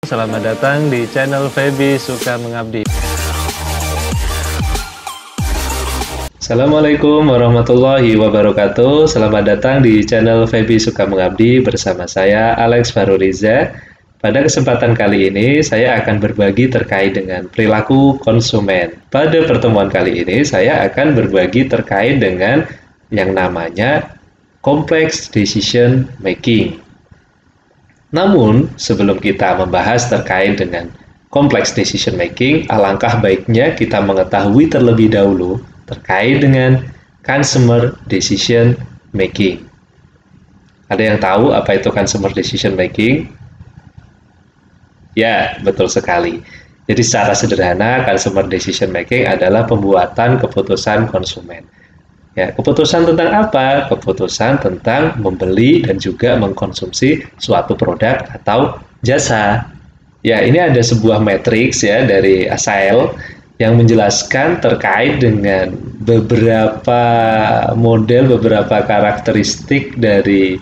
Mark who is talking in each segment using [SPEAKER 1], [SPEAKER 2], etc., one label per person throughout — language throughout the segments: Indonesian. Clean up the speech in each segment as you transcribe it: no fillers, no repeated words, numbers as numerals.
[SPEAKER 1] Selamat datang di channel Feby Suka Mengabdi. Assalamualaikum warahmatullahi wabarakatuh. Selamat datang di channel Feby Suka Mengabdi bersama saya Alex Faruriza. Pada kesempatan kali ini saya akan berbagi terkait dengan perilaku konsumen. Pada pertemuan kali ini saya akan berbagi terkait dengan yang namanya complex decision making. Namun, sebelum kita membahas terkait dengan complex decision making, alangkah baiknya kita mengetahui terlebih dahulu terkait dengan consumer decision making. Ada yang tahu apa itu consumer decision making? Ya, betul sekali. Jadi secara sederhana, consumer decision making adalah pembuatan keputusan konsumen. Ya, keputusan tentang apa? Keputusan tentang membeli dan juga mengkonsumsi suatu produk atau jasa. Ya, ini ada sebuah matriks ya dari Asael yang menjelaskan terkait dengan beberapa model, beberapa karakteristik dari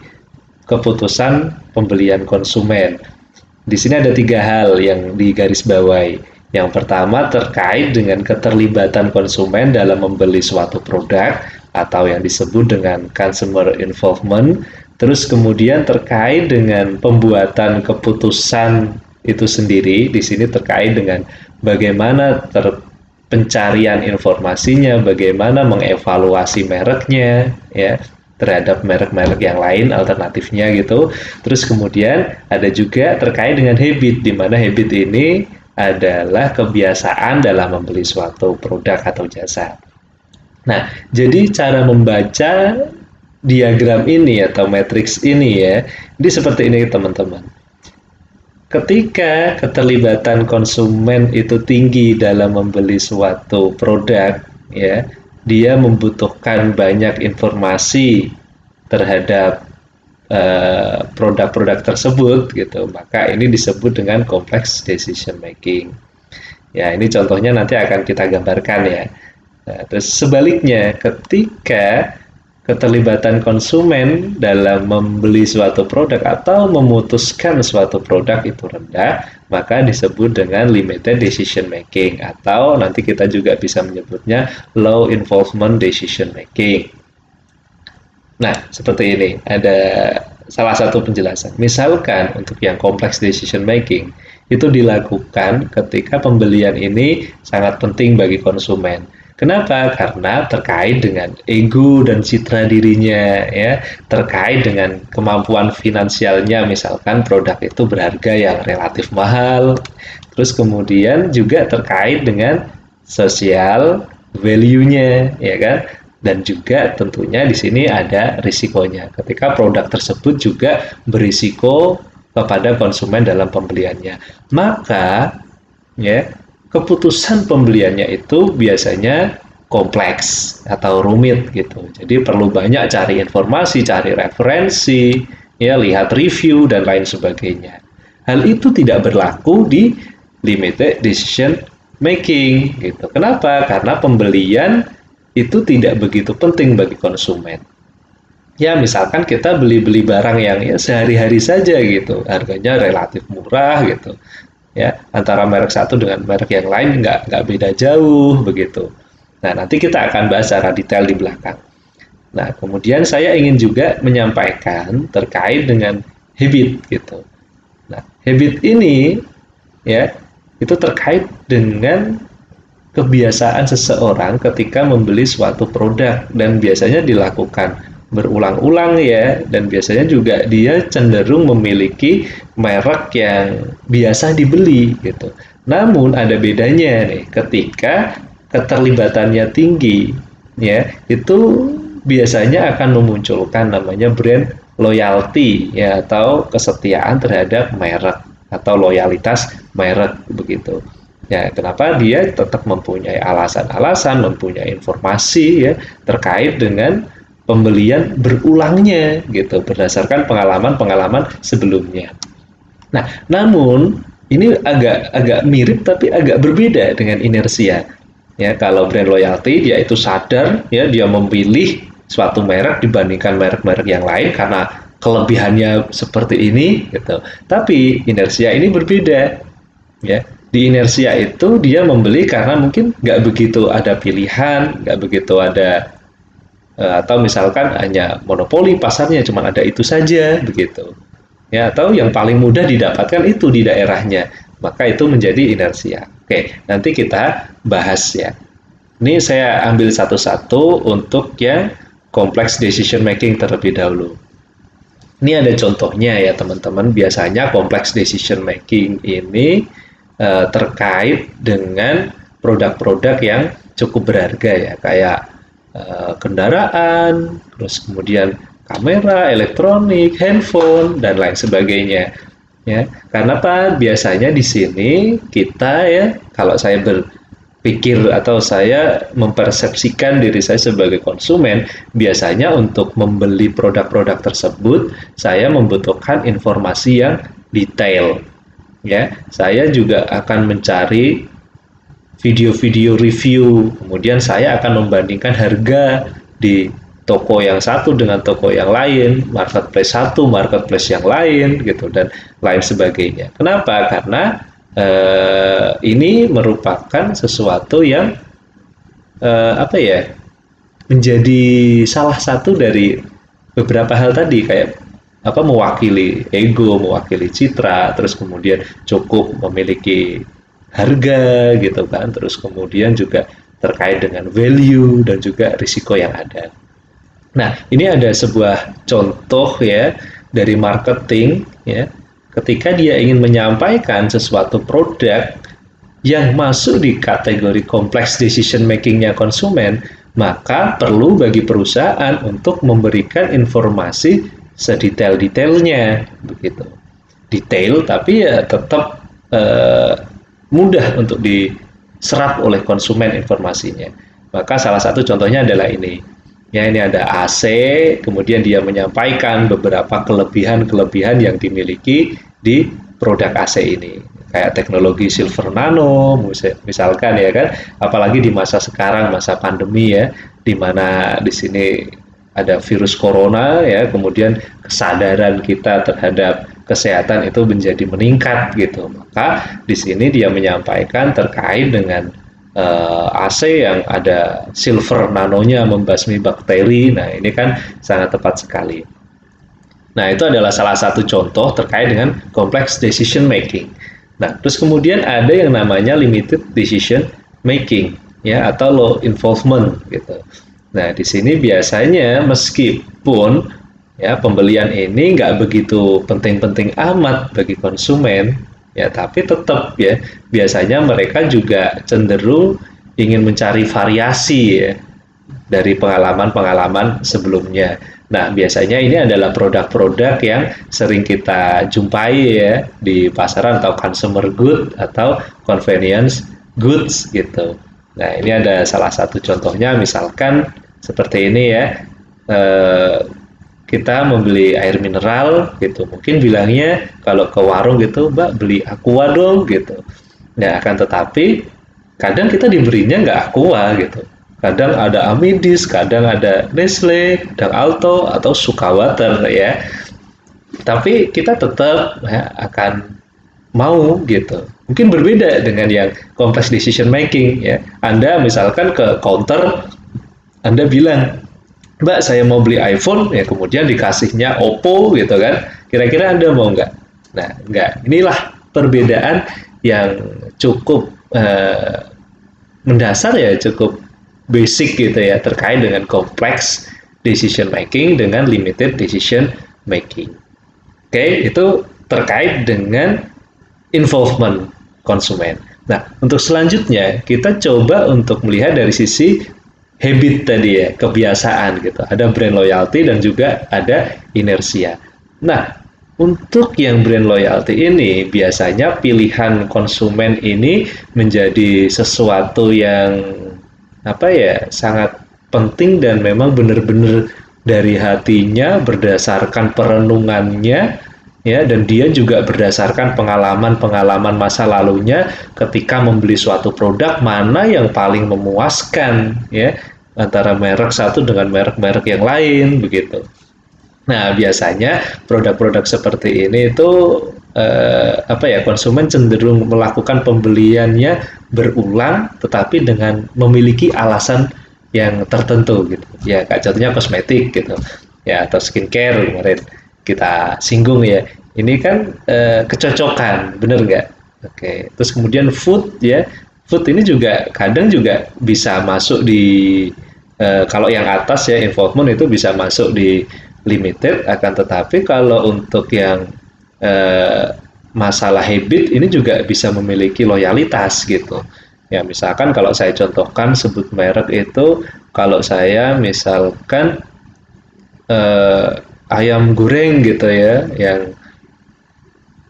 [SPEAKER 1] keputusan pembelian konsumen. Di sini ada 3 hal yang digarisbawahi. Yang pertama terkait dengan keterlibatan konsumen dalam membeli suatu produk atau yang disebut dengan consumer involvement. Terus kemudian terkait dengan pembuatan keputusan itu sendiri, di sini terkait dengan bagaimana pencarian informasinya, bagaimana mengevaluasi mereknya ya terhadap merek-merek yang lain alternatifnya gitu. Terus kemudian ada juga terkait dengan habit, di mana habit ini adalah kebiasaan dalam membeli suatu produk atau jasa. Nah, jadi cara membaca diagram ini atau matriks ini ya, ini seperti ini teman-teman. Ketika keterlibatan konsumen itu tinggi dalam membeli suatu produk, ya, dia membutuhkan banyak informasi terhadap produk-produk tersebut, gitu. Maka ini disebut dengan complex decision making. Ya, ini contohnya nanti akan kita gambarkan ya. Nah, terus sebaliknya, ketika keterlibatan konsumen dalam membeli suatu produk atau memutuskan suatu produk itu rendah, maka disebut dengan limited decision making atau nanti kita juga bisa menyebutnya low involvement decision making. Nah, seperti ini, ada salah satu penjelasan. Misalkan untuk yang complex decision making, itu dilakukan ketika pembelian ini sangat penting bagi konsumen. Kenapa? Karena terkait dengan ego dan citra dirinya, ya, terkait dengan kemampuan finansialnya, misalkan produk itu berharga yang relatif mahal, terus kemudian juga terkait dengan social value-nya, ya kan? Dan juga tentunya di sini ada risikonya. Ketika produk tersebut juga berisiko kepada konsumen dalam pembeliannya, maka ya keputusan pembeliannya itu biasanya kompleks atau rumit gitu. Jadi perlu banyak cari informasi, cari referensi, ya, lihat review dan lain sebagainya. Hal itu tidak berlaku di limited decision making gitu. Kenapa? Karena pembelian itu tidak begitu penting bagi konsumen. Ya, misalkan kita beli-beli barang yang ya sehari-hari saja gitu, harganya relatif murah gitu. Ya, antara merek satu dengan merek yang lain nggak beda jauh begitu. Nah, nanti kita akan bahas secara detail di belakang. Nah, kemudian saya ingin juga menyampaikan terkait dengan habit gitu. Nah, habit ini ya itu terkait dengan kebiasaan seseorang ketika membeli suatu produk dan biasanya dilakukan berulang-ulang ya, dan biasanya juga dia cenderung memiliki merek yang biasa dibeli gitu. Namun ada bedanya nih, ketika keterlibatannya tinggi ya, itu biasanya akan memunculkan namanya brand loyalty ya, atau kesetiaan terhadap merek atau loyalitas merek begitu. Ya, kenapa dia tetap mempunyai alasan-alasan, mempunyai informasi ya terkait dengan pembelian berulangnya gitu berdasarkan pengalaman-pengalaman sebelumnya. Nah, namun ini agak mirip tapi agak berbeda dengan inersia. Ya, kalau brand loyalty dia itu sadar ya, dia memilih suatu merek dibandingkan merek-merek yang lain karena kelebihannya seperti ini gitu. Tapi inersia ini berbeda ya. Di inersia itu dia membeli karena mungkin nggak begitu ada pilihan, nggak begitu ada atau misalkan hanya monopoli pasarnya cuma ada itu saja begitu. Ya, atau yang paling mudah didapatkan itu di daerahnya. Maka itu menjadi inersia. Oke, nanti kita bahas ya. Ini saya ambil satu-satu untuk yang complex decision making terlebih dahulu. Ini ada contohnya ya teman-teman. Biasanya complex decision making ini terkait dengan produk-produk yang cukup berharga ya, kayak kendaraan, terus kemudian kamera, elektronik, handphone, dan lain sebagainya. Ya, karena apa? Biasanya di sini kita ya, kalau saya berpikir atau saya mempersepsikan diri saya sebagai konsumen, biasanya untuk membeli produk-produk tersebut, saya membutuhkan informasi yang detail. Ya, saya juga akan mencari video-video review, kemudian saya akan membandingkan harga di toko yang satu dengan toko yang lain, marketplace satu, marketplace yang lain, gitu dan lain sebagainya. Kenapa? Karena ini merupakan sesuatu yang apa ya, menjadi salah satu dari beberapa hal tadi kayak apa mewakili ego, mewakili citra, terus kemudian cukup memiliki harga gitu kan, terus kemudian juga terkait dengan value dan juga risiko yang ada. Nah, ini ada sebuah contoh ya dari marketing ya, ketika dia ingin menyampaikan sesuatu produk yang masuk di kategori complex decision making-nya konsumen, maka perlu bagi perusahaan untuk memberikan informasi sedetail-detailnya begitu. Detail tapi ya tetap mudah untuk diserap oleh konsumen informasinya. Maka salah satu contohnya adalah ini. Ya, ini ada AC, kemudian dia menyampaikan beberapa kelebihan-kelebihan yang dimiliki di produk AC ini. Kayak teknologi silver nano, misalkan ya kan, apalagi di masa sekarang, masa pandemi ya, di mana di sini ada virus corona ya, kemudian kesadaran kita terhadap kesehatan itu menjadi meningkat gitu. Maka di sini dia menyampaikan terkait dengan AC yang ada silver nanonya membasmi bakteri. Nah, ini kan sangat tepat sekali. Nah, itu adalah salah satu contoh terkait dengan complex decision making. Nah, terus kemudian ada yang namanya limited decision making ya, atau low involvement gitu. Nah, di sini biasanya meskipun ya pembelian ini nggak begitu penting-penting amat bagi konsumen, ya tapi tetap ya biasanya mereka juga cenderung ingin mencari variasi ya dari pengalaman-pengalaman sebelumnya. Nah, biasanya ini adalah produk-produk yang sering kita jumpai ya di pasaran atau consumer good atau convenience goods gitu. Nah, ini ada salah satu contohnya misalkan seperti ini ya. Kita membeli air mineral gitu, mungkin bilangnya kalau ke warung gitu, Mbak beli Aqua dong gitu. Nah, akan tetapi kadang kita diberinya nggak Aqua gitu. Kadang ada Amidis, kadang ada Nestle, kadang Alto atau Sukawater ya. Tapi kita tetap ya, akan mau gitu. Mungkin berbeda dengan yang complex decision making ya. Anda misalkan ke counter, Anda bilang, Mbak, saya mau beli iPhone, ya kemudian dikasihnya Oppo gitu kan. Kira-kira Anda mau nggak? Nah, nggak. Inilah perbedaan yang cukup mendasar ya, cukup basic gitu ya, terkait dengan complex decision making dengan limited decision making. Oke, itu terkait dengan involvement konsumen. Nah, untuk selanjutnya kita coba untuk melihat dari sisi habit tadi ya, kebiasaan gitu. Ada brand loyalty dan juga ada inersia. Nah, untuk yang brand loyalty ini biasanya pilihan konsumen ini menjadi sesuatu yang apa ya, sangat penting dan memang benar-benar dari hatinya berdasarkan perenungannya ya, dan dia juga berdasarkan pengalaman-pengalaman masa lalunya ketika membeli suatu produk mana yang paling memuaskan ya, antara merek satu dengan merek-merek yang lain begitu. Nah, biasanya produk-produk seperti ini itu konsumen cenderung melakukan pembeliannya berulang, tetapi dengan memiliki alasan yang tertentu gitu. Ya, kayak contohnya kosmetik gitu. Ya, atau skincare kemarin kita singgung ya. Ini kan kecocokan, bener nggak? Oke. Terus kemudian food ya. Food ini juga kadang juga bisa masuk di kalau yang atas ya involvement itu bisa masuk di limited, akan tetapi kalau untuk yang eh, masalah habit ini juga bisa memiliki loyalitas gitu. Ya misalkan kalau saya contohkan sebut merek itu, kalau saya misalkan eh, ayam goreng gitu ya, yang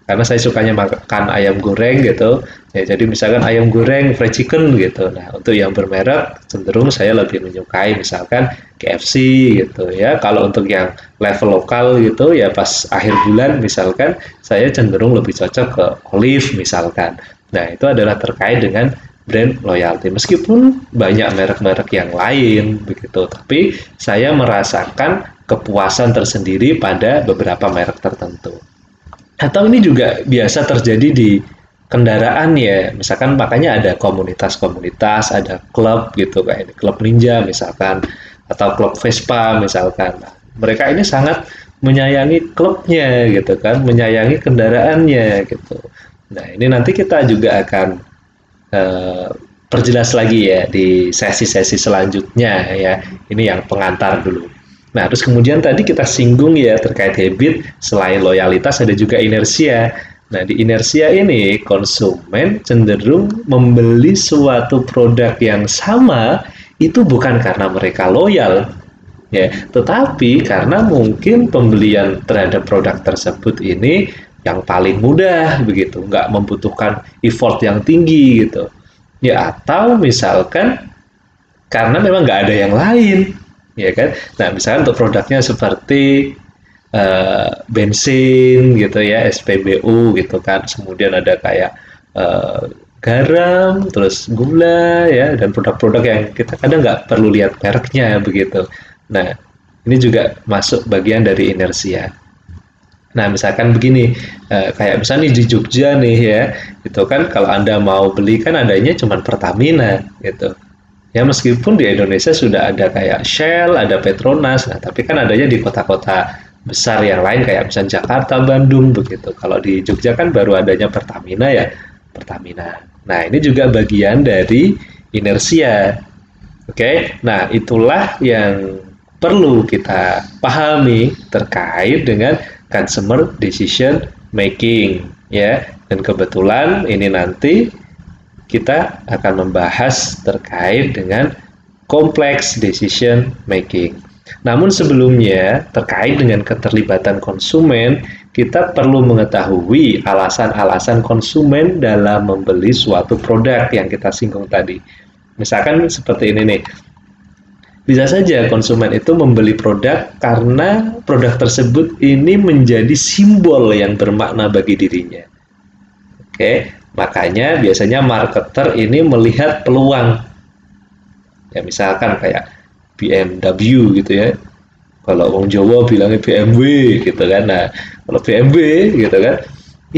[SPEAKER 1] karena saya sukanya makan ayam goreng gitu ya, jadi misalkan ayam goreng fried chicken gitu. Nah untuk yang bermerek cenderung saya lebih menyukai misalkan KFC gitu ya. Kalau untuk yang level lokal gitu ya, pas akhir bulan misalkan saya cenderung lebih cocok ke Olive misalkan. Nah itu adalah terkait dengan brand loyalty, meskipun banyak merek-merek yang lain begitu, tapi saya merasakan kepuasan tersendiri pada beberapa merek tertentu. Atau ini juga biasa terjadi di kendaraan ya, misalkan makanya ada komunitas-komunitas, ada klub gitu, kayak klub ninja misalkan, atau klub Vespa misalkan. Nah, mereka ini sangat menyayangi klubnya gitu kan, menyayangi kendaraannya gitu. Nah ini nanti kita juga akan eh, perjelas lagi ya di sesi-sesi selanjutnya ya. Ini yang pengantar dulu. Nah, terus kemudian tadi kita singgung ya terkait habit, selain loyalitas ada juga inersia. Nah, di inersia ini konsumen cenderung membeli suatu produk yang sama itu bukan karena mereka loyal, ya, tetapi karena mungkin pembelian terhadap produk tersebut ini yang paling mudah begitu, nggak membutuhkan effort yang tinggi gitu. Ya, atau misalkan karena memang nggak ada yang lain, ya kan? Nah, misalkan untuk produknya seperti bensin gitu ya, SPBU gitu kan, kemudian ada kayak eh, garam, terus gula ya, dan produk-produk yang kita kadang nggak perlu lihat mereknya begitu. Nah, ini juga masuk bagian dari inersia. Nah, misalkan begini, kayak misalnya di Jogja nih ya, itu kan kalau Anda mau beli kan adanya cuma Pertamina gitu. Ya meskipun di Indonesia sudah ada kayak Shell, ada Petronas, nah tapi kan adanya di kota-kota besar yang lain kayak misalnya Jakarta, Bandung begitu. Kalau di Jogja kan baru adanya Pertamina ya, Pertamina. Nah ini juga bagian dari inersia. Oke, nah itulah yang perlu kita pahami terkait dengan consumer decision making ya. Dan kebetulan ini nanti kita akan membahas terkait dengan complex decision making. Namun sebelumnya, terkait dengan keterlibatan konsumen, kita perlu mengetahui alasan-alasan konsumen dalam membeli suatu produk yang kita singgung tadi. Misalkan seperti ini nih, bisa saja konsumen itu membeli produk karena produk tersebut ini menjadi simbol yang bermakna bagi dirinya. Oke, makanya biasanya marketer ini melihat peluang. Ya misalkan kayak BMW gitu ya. Kalau orang Jawa bilangnya BMW gitu kan. Nah, kalau BMW gitu kan,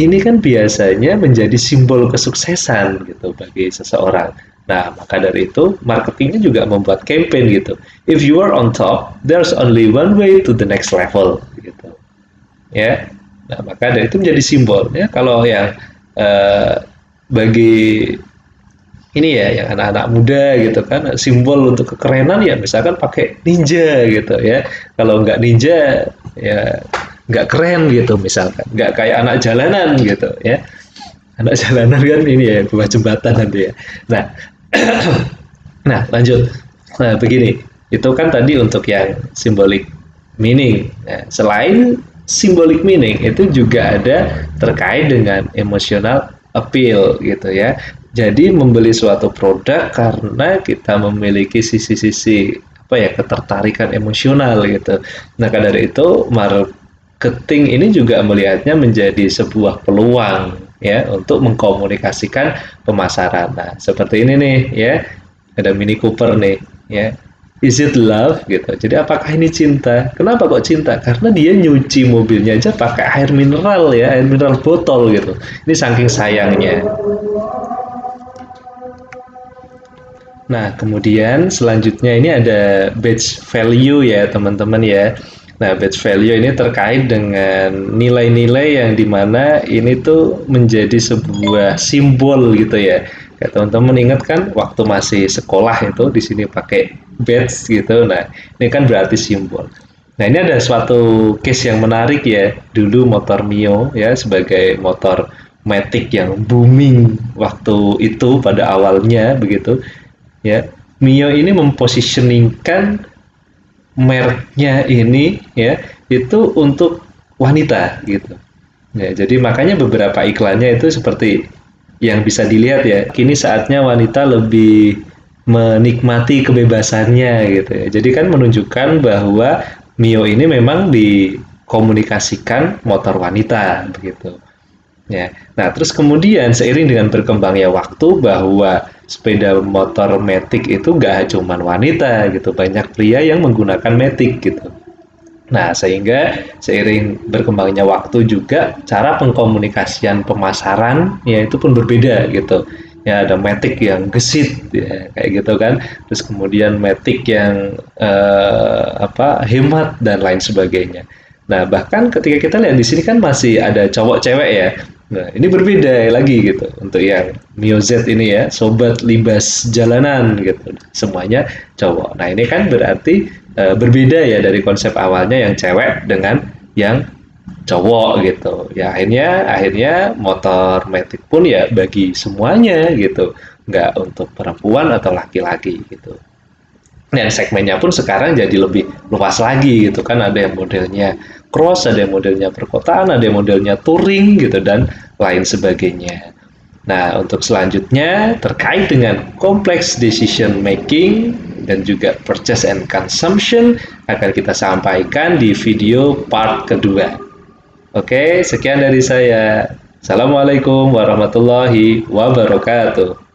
[SPEAKER 1] ini kan biasanya menjadi simbol kesuksesan gitu bagi seseorang. Nah, maka dari itu marketingnya juga membuat campaign gitu. If you are on top, there's only one way to the next level gitu. Ya. Nah, maka dari itu menjadi simbol ya. Kalau yang bagi ini ya yang anak-anak muda gitu kan, simbol untuk kekerenan ya misalkan pakai ninja gitu ya. Kalau nggak ninja ya nggak keren gitu, misalkan nggak kayak anak jalanan gitu ya. Anak jalanan kan ini ya buah jembatan nanti ya. Nah nah lanjut. Nah begini, itu kan tadi untuk yang symbolic meaning. Nah, selain symbolic meaning itu juga ada terkait dengan emotional appeal gitu ya. Jadi membeli suatu produk karena kita memiliki sisi-sisi ketertarikan emosional gitu. Nah, karena dari itu marketing ini juga melihatnya menjadi sebuah peluang ya untuk mengkomunikasikan pemasaran. Nah, seperti ini nih ya. Ada Mini Cooper nih ya. Is it love gitu. Jadi apakah ini cinta? Kenapa kok cinta? Karena dia nyuci mobilnya aja pakai air mineral ya, air mineral botol gitu. Ini saking sayangnya. Nah, kemudian selanjutnya ini ada badge value ya, teman-teman ya. Nah, badge value ini terkait dengan nilai-nilai yang dimana ini tuh menjadi sebuah simbol gitu ya. Kayak teman-teman ingat kan waktu masih sekolah itu di sini pakai badge gitu. Nah, ini kan berarti simbol. Nah, ini ada suatu case yang menarik ya. Dulu motor Mio ya sebagai motor matic yang booming waktu itu pada awalnya begitu ya. Mio ini mempositioningkan mereknya ini ya itu untuk wanita gitu ya, jadi makanya beberapa iklannya itu seperti yang bisa dilihat ya, kini saatnya wanita lebih menikmati kebebasannya gitu ya, jadi kan menunjukkan bahwa Mio ini memang dikomunikasikan motor wanita begitu. Ya. Nah, terus kemudian seiring dengan berkembangnya waktu bahwa sepeda motor matic itu nggak cuma wanita gitu, banyak pria yang menggunakan matic gitu. Nah, sehingga seiring berkembangnya waktu juga cara pengkomunikasian pemasaran ya itu pun berbeda gitu. Ya ada matic yang gesit ya, kayak gitu kan. Terus kemudian matic yang hemat dan lain sebagainya. Nah, bahkan ketika kita lihat di sini kan masih ada cowok cewek ya. Nah, ini berbeda lagi gitu. Untuk yang Mio Z ini ya, sobat libas jalanan gitu. Semuanya cowok. Nah, ini kan berarti berbeda ya dari konsep awalnya yang cewek dengan yang cowok gitu. Ya akhirnya motor matic pun ya bagi semuanya gitu. Nggak untuk perempuan atau laki-laki gitu. Dan segmennya pun sekarang jadi lebih luas lagi gitu kan, ada yang modelnya cross, ada yang modelnya perkotaan, ada yang modelnya touring gitu dan lain sebagainya. Nah, untuk selanjutnya terkait dengan complex decision making dan juga purchase and consumption akan kita sampaikan di video part kedua. Oke, sekian dari saya. Assalamualaikum warahmatullahi wabarakatuh.